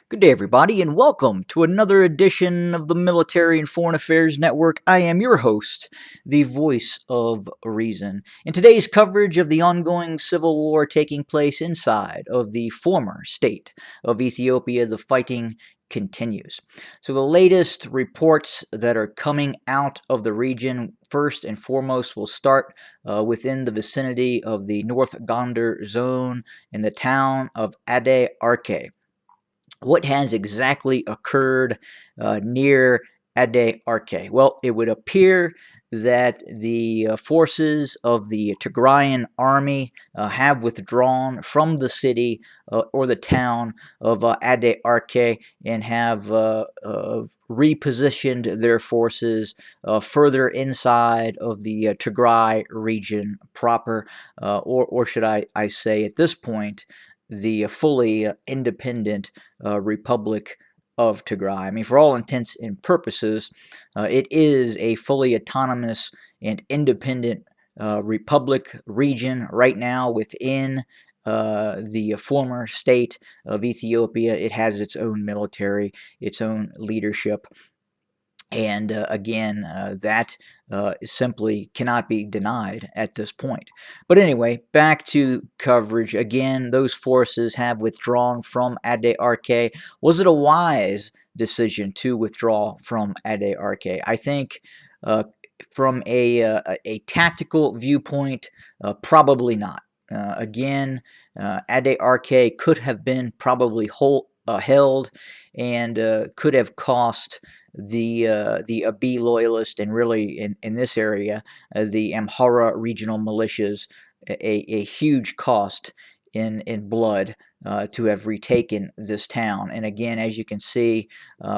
Good day, everybody, and welcome to another edition of the Military and Foreign Affairs Network. I am your host, the voice of reason. In today's coverage of the ongoing civil war taking place inside of the former state of Ethiopia, the fighting continues. So, the latest reports that are coming out of the region, first and foremost, will start within the vicinity of the North Gondar zone in the town of Ade Arke. What has exactly occurred near Ade Arke? Well, it would appear that the forces of the Tigrayan army have withdrawn from the city or the town of Ade Arke and have repositioned their forces further inside of the Tigray region proper, or should I say at this point, the fully independent Republic of Tigray. I mean, for all intents and purposes, it is a fully autonomous and independent republic region right now within the former state of Ethiopia. It has its own military, its own leadership, and again, that simply cannot be denied at this point. But anyway, back to coverage. Again, those forces have withdrawn from Ade Arke. Was it a wise decision to withdraw from Ade Arke? I think from a tactical viewpoint, probably not. Again, Ade Arke could have been probably held and could have cost the Abiy loyalist, and really in this area, the Amhara regional militias, a huge cost in blood to have retaken this town. And again, as you can see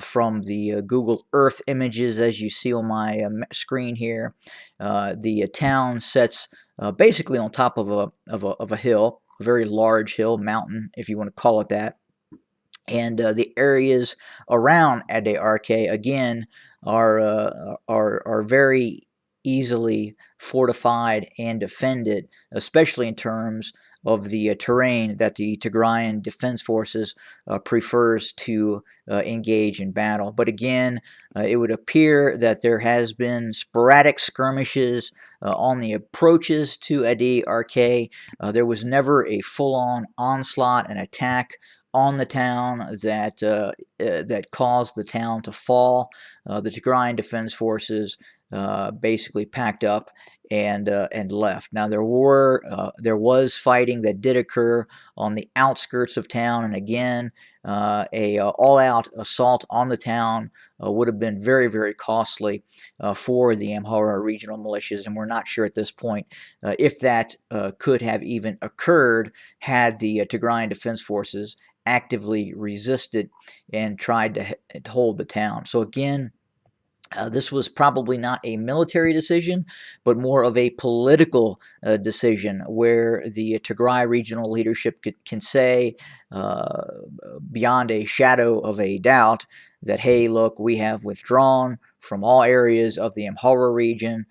from the Google Earth images, as you see on my screen here, the town sits basically on top of a hill, a very large hill, mountain, if you want to call it that. And the areas around Ade Arke again are very easily fortified and defended, especially in terms of the terrain that the Tigrayan Defense Forces prefers to engage in battle. But again, it would appear that there has been sporadic skirmishes on the approaches to Ade Arke. There was never a full-on onslaught and attack on the town that caused the town to fall. The Tigrayan Defense Forces basically packed up and left. Now there was fighting that did occur on the outskirts of town, and again, a all-out assault on the town would have been very costly for the Amhara regional militias, and we're not sure at this point if that could have even occurred had the Tigrayan Defense Forces actively resisted and tried to hold the town. So again, this was probably not a military decision, but more of a political decision where the Tigray regional leadership can say beyond a shadow of a doubt that, hey, look, we have withdrawn from all areas of the Amhara region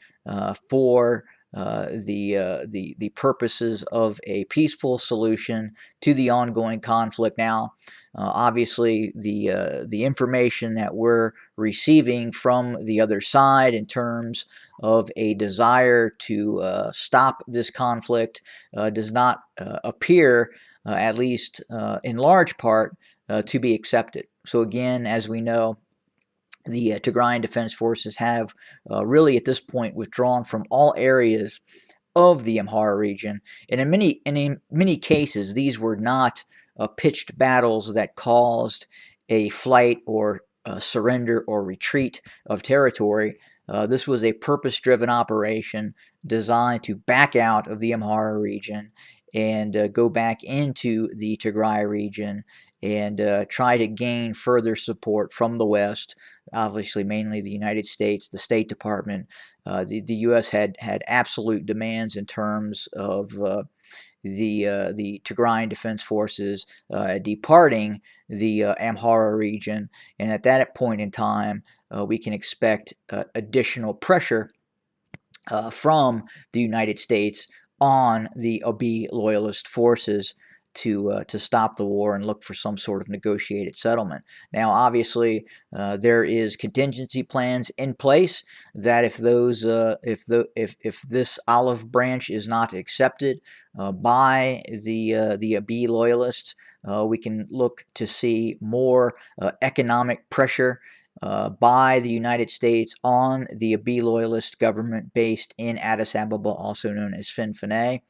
for the purposes of a peaceful solution to the ongoing conflict. Now, obviously, the information that we're receiving from the other side in terms of a desire to stop this conflict does not appear, at least in large part, to be accepted. So again, as we know, the Tigrayan Defense Forces have really at this point withdrawn from all areas of the Amhara region, and in many cases, these were not pitched battles that caused a flight or surrender or retreat of territory. This was a purpose-driven operation designed to back out of the Amhara region and go back into the Tigray region and try to gain further support from the West, obviously mainly the United States, the State Department. The U.S. had absolute demands in terms of the Tigrayan Defense Forces departing the Amhara region, and at that point in time, we can expect additional pressure from the United States on the Abiy loyalist forces to stop the war and look for some sort of negotiated settlement. Now, obviously, there is contingency plans in place that if if this olive branch is not accepted by the Abiy loyalists, we can look to see more economic pressure by the United States on the Abiy loyalist government based in Addis Ababa, also known as Finfinay,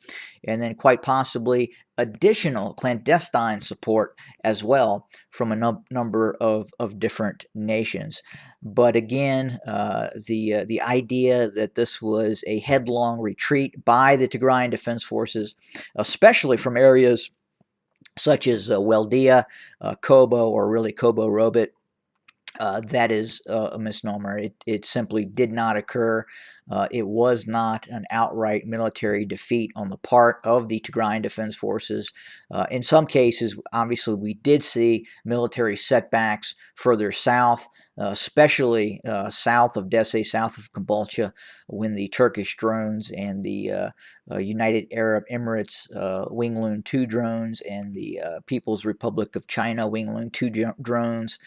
and then quite possibly additional clandestine support as well from a number of different nations. But again, the idea that this was a headlong retreat by the Tigrayan Defense Forces, especially from areas such as Weldia, Kobo, or really Kobo Robot, that is a misnomer. It simply did not occur. It was not an outright military defeat on the part of the Tigrayan Defense Forces. In some cases, obviously, we did see military setbacks further south, especially south of Dessie, south of Kombolcha, when the Turkish drones and the United Arab Emirates Wing Loon 2 drones and the People's Republic of China Wing Loon 2 drones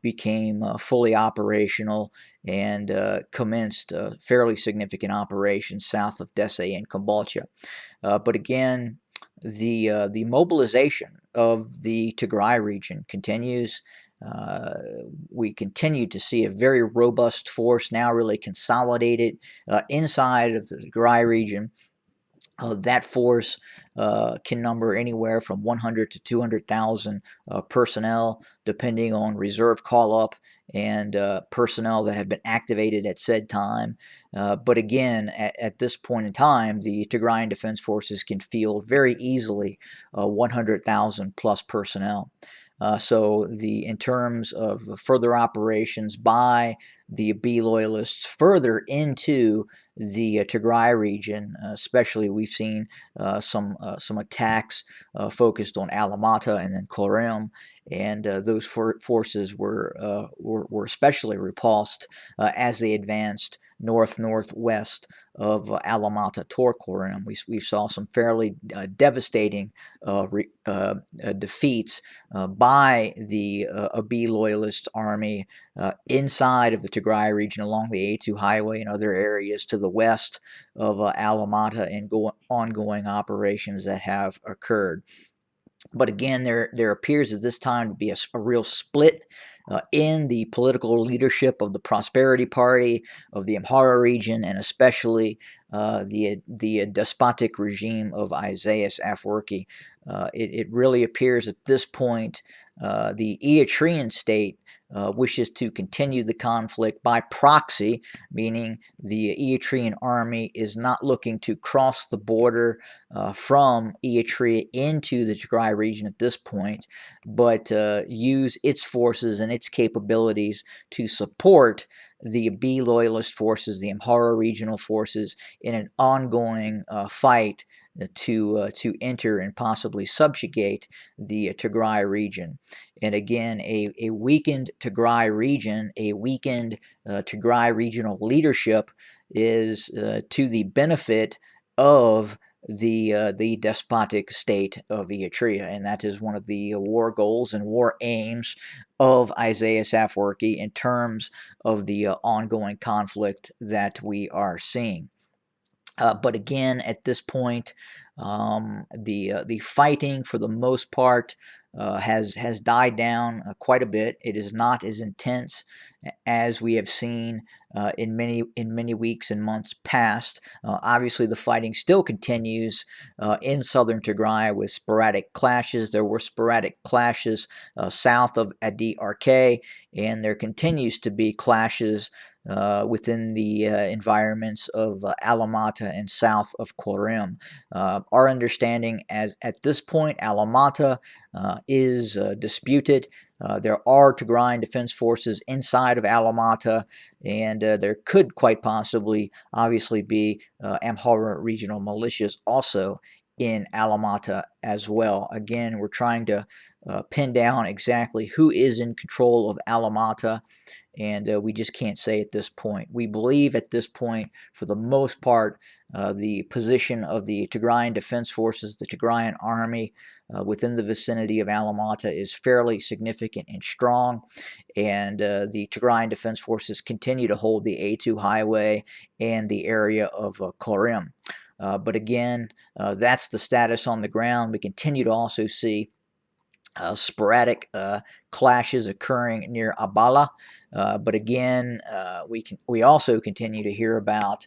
became fully operational and commenced fairly significant operations south of Dessie and Kombolcha. But again, the mobilization of the Tigray region continues. We continue to see a very robust force now really consolidated inside of the Tigray region. That force can number anywhere from 100 to 200,000 personnel, depending on reserve call-up and personnel that have been activated at said time. But again, at this point in time, the Tigrayan Defense Forces can field very easily 100,000 plus personnel. So in terms of further operations by the Abiy loyalists further into the Tigray region, especially we've seen some attacks focused on Alamata and then Korem, and those forces were especially repulsed as they advanced northwest of Alamata toward Korem. We saw some fairly devastating defeats by the Abiy loyalist army inside of the Tigray region along the A2 highway and other areas to the west of Alamata, and ongoing operations that have occurred. But again, there appears at this time to be a real split in the political leadership of the Prosperity Party of the Amhara region, and especially the despotic regime of Isaias Afwerki. It really appears at this point the Eritrean state wishes to continue the conflict by proxy, meaning the Eritrean army is not looking to cross the border from Eritrea into the Tigray region at this point, but use its forces and its capabilities to support the Abiy loyalist forces, the Amhara regional forces, in an ongoing fight to enter and possibly subjugate the Tigray region. And again, a weakened Tigray region, a weakened Tigray regional leadership is to the benefit of the despotic state of Eritrea, and that is one of the war goals and war aims of Isaias Afwerki in terms of the ongoing conflict that we are seeing. But again, at this point, the fighting for the most part has died down quite a bit. It is not as intense as we have seen in many weeks and months past. Obviously, the fighting still continues in southern Tigray with sporadic clashes. There were sporadic clashes south of Adi Arke, and there continues to be clashes within the environments of Alamata and south of Korem. Our understanding at this point, Alamata is disputed. There are Tigrayan Defense Forces inside of Alamata, and there could quite possibly, obviously, be Amhara regional militias also in Alamata as well. Again, we're trying to pin down exactly who is in control of Alamata, and we just can't say at this point. We believe at this point, for the most part, the position of the Tigrayan Defense Forces, the Tigrayan Army within the vicinity of Alamata is fairly significant and strong, and the Tigrayan Defense Forces continue to hold the A2 highway and the area of Korim. But again, that's the status on the ground. We continue to also see sporadic clashes occurring near Abala, but again, we also continue to hear about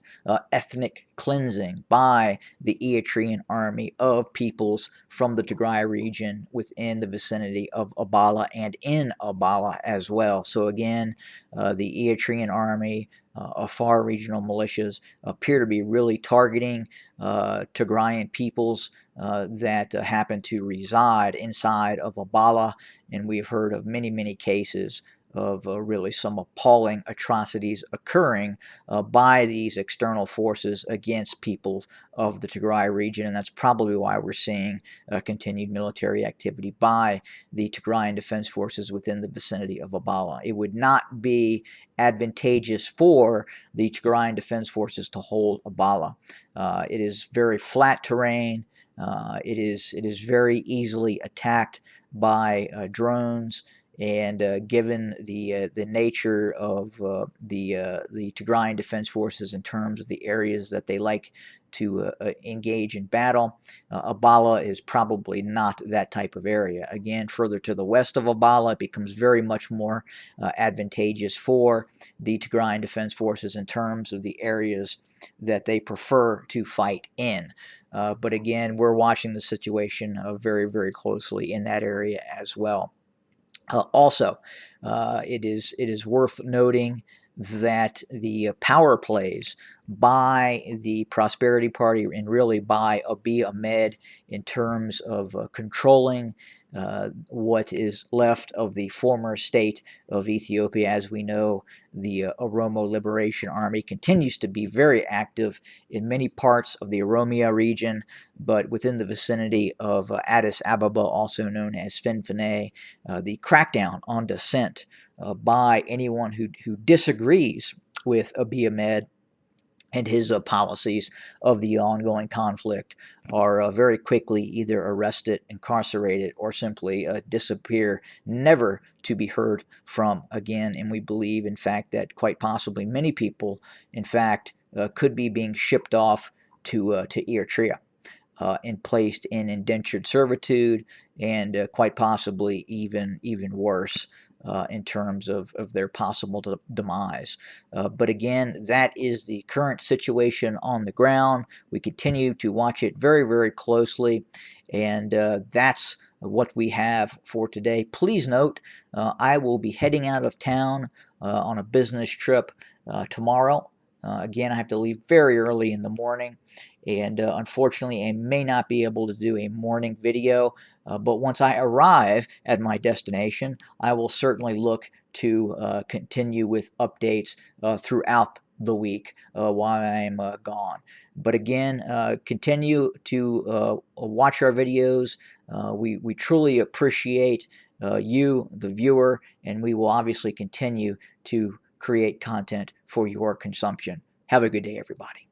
ethnic cleansing by the Eritrean army of peoples from the Tigray region within the vicinity of Abala and in Abala as well. So again, the Eritrean army, Afar regional militias appear to be really targeting Tigrayan peoples that happen to reside inside of Abala, and we've heard of many cases of really some appalling atrocities occurring by these external forces against peoples of the Tigray region, and that's probably why we're seeing continued military activity by the Tigrayan Defense Forces within the vicinity of Abala. It would not be advantageous for the Tigrayan Defense Forces to hold Abala. It is very flat terrain. It is very easily attacked by drones, and given the nature of the Tigrayan Defense Forces in terms of the areas that they like to engage in battle, Abala is probably not that type of area. Again, further to the west of Abala, it becomes very much more advantageous for the Tigrayan Defense Forces in terms of the areas that they prefer to fight in. But again, we're watching the situation very closely in that area as well. Also, it is worth noting that the power plays by the Prosperity Party and really by Abiy Ahmed in terms of controlling what is left of the former state of Ethiopia. As we know, the Oromo Liberation Army continues to be very active in many parts of the Oromia region, but within the vicinity of Addis Ababa, also known as Finfine, the crackdown on dissent by anyone who disagrees with Abiy Ahmed and his policies of the ongoing conflict are very quickly either arrested, incarcerated, or simply disappear, never to be heard from again. And we believe, in fact, that quite possibly many people, in fact, could be being shipped off to Eritrea. And placed in indentured servitude, and quite possibly even worse in terms of their possible demise. But again, that is the current situation on the ground. We continue to watch it very closely, and that's what we have for today. Please note, I will be heading out of town on a business trip tomorrow. Again, I have to leave very early in the morning, and unfortunately I may not be able to do a morning video, but once I arrive at my destination, I will certainly look to continue with updates throughout the week while I'm gone. But again, continue to watch our videos. We truly appreciate you, the viewer, and we will obviously continue to create content for your consumption. Have a good day, everybody.